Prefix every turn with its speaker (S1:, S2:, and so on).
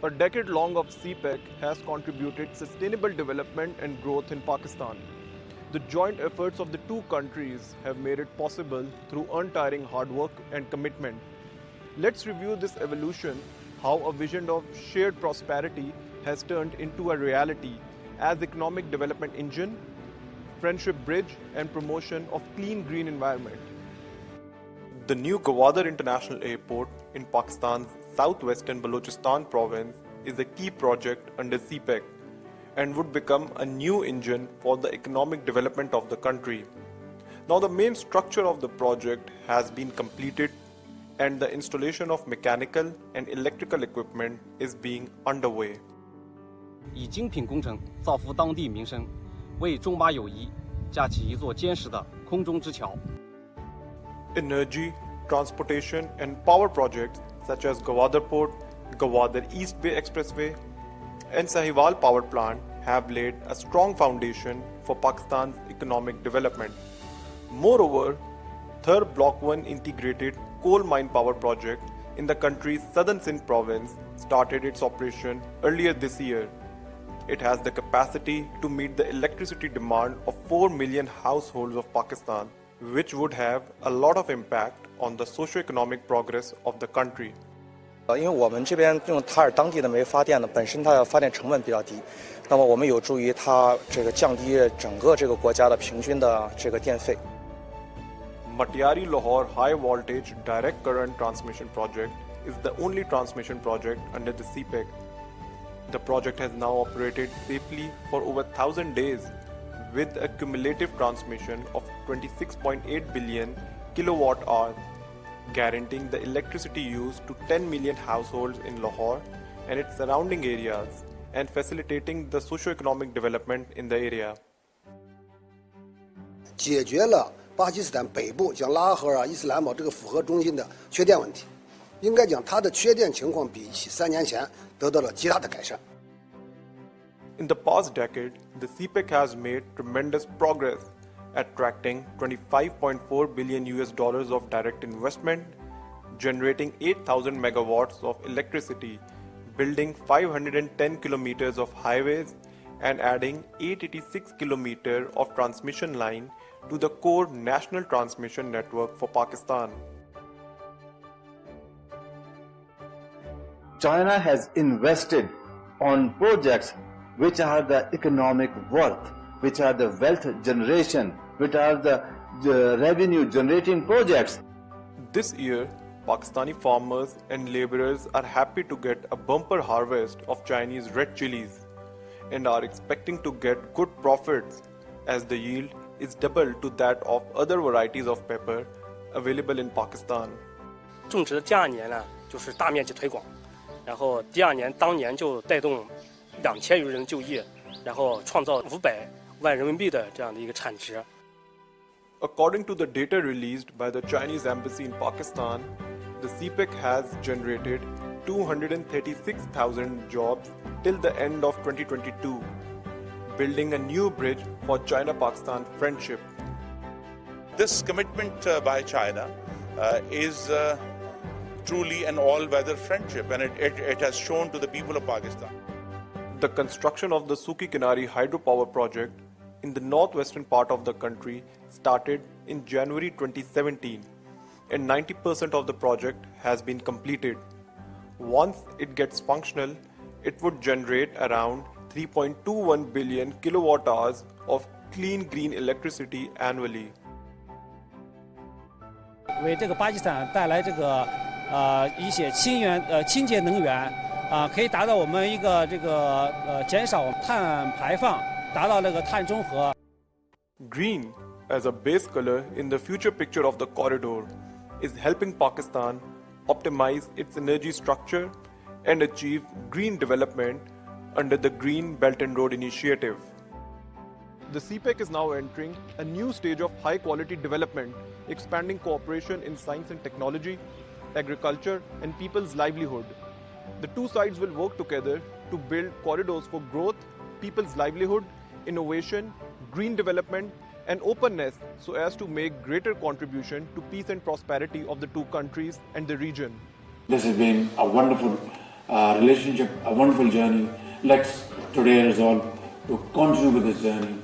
S1: A decade long of CPEC has contributed sustainable development and growth in Pakistan. The joint efforts of the two countries have made it possible through untiring hard work and commitment. Let's review this evolution, how a vision of shared prosperity has turned into a reality as economic development engine, friendship bridge, and promotion of clean green environment. The new Gwadar International Airport in Pakistan's southwestern Balochistan province is a key project under CPEC and would become a new engine for the economic development of the country. Now the main structure of the project has been completed and the installation of mechanical and electrical equipment is being underway.
S2: 以精品工程造福当地民生，为中巴友谊架起一座坚实的空中之桥。
S1: Energy, transportation and power projects such as Gwadar Port, Gwadar East Bay Expressway and Sahiwal Power Plant have laid a strong foundation for Pakistan's economic development. Moreover, Third Block 1 integrated coal mine power project in the country's southern Sindh province started its operation earlier this year. It has the capacity to meet the electricity demand of 4 million households of Pakistan, which would have a lot of impact on the socio-economic progress of the country.
S3: 因为我们这边用塔尔当地的煤发电呢，本身它的发电成本比较低，那么我们有助于它这个降低整个这个国家的平均的这个电费。
S1: Matiari Lahore High Voltage Direct Current Transmission Project is the only transmission project under the CPEC. The project has now operated safely for over 1,000 days with a cumulative transmission of 26.8 billion kilowatt hours, guaranteeing the electricity use to 10 million households in Lahore and its surrounding areas and facilitating the socio-economic development in the area.
S4: 解决了巴基斯坦北部像拉合尔、伊斯兰堡这个复合中心的缺电问题，应该讲它的缺电情况比起3年前得到了极大的改善。
S1: In the past decade, the CPEC has made tremendous progress, attracting $25.4 billion of direct investment, generating 8,000 megawatts of electricity, building 510 kilometers of highways, and adding 886 kilometers of transmission line to the core national transmission network for Pakistan.
S5: China has invested on projects which are the economic worth, which are the wealth generation, which are the revenue generating projects.
S1: This year, Pakistani farmers and laborers are happy to get a bumper harvest of Chinese red chilies and are expecting to get good profits as the yield is double to that of other varieties of pepper available in Pakistan.
S6: 种植的第2年呢，就是大面积推广，然后第2年当年就带动2000余人就业，然后创造500万人民币的这样的一个产值。
S1: According to the data released by the Chinese embassy in Pakistan, the CPEC has generated 236,000 jobs till the end of 2022, building a new bridge for China-Pakistan friendship.
S7: This commitment by China is truly an all-weather friendship, and it has shown to the people of Pakistan.
S1: The construction of the Suki Kinari hydropower project in the northwestern part of the country started in January 2017, and 90% of the project has been completed. Once it gets functional, it would generate around 3.21 billion kilowatt hours of clean green electricity annually.
S8: 为这个巴基斯坦带来这个一些清洁能源可以达到我们一个减少碳排放，达到那个碳中和。
S1: Green as a base color in the future picture of the corridor is helping Pakistan optimize its energy structure and achieve green development under the Green Belt and Road Initiative. The CPEC is now entering a new stage of high-quality development, expanding cooperation in science and technology, agriculture, and people's livelihood. The two sides will work together to build corridors for growth, people's livelihood, innovation, green development, and openness so as to make greater contribution to peace and prosperity of the two countries and the region.
S9: This has been a wonderful relationship a wonderful journey. Let's today resolve to continue with this journey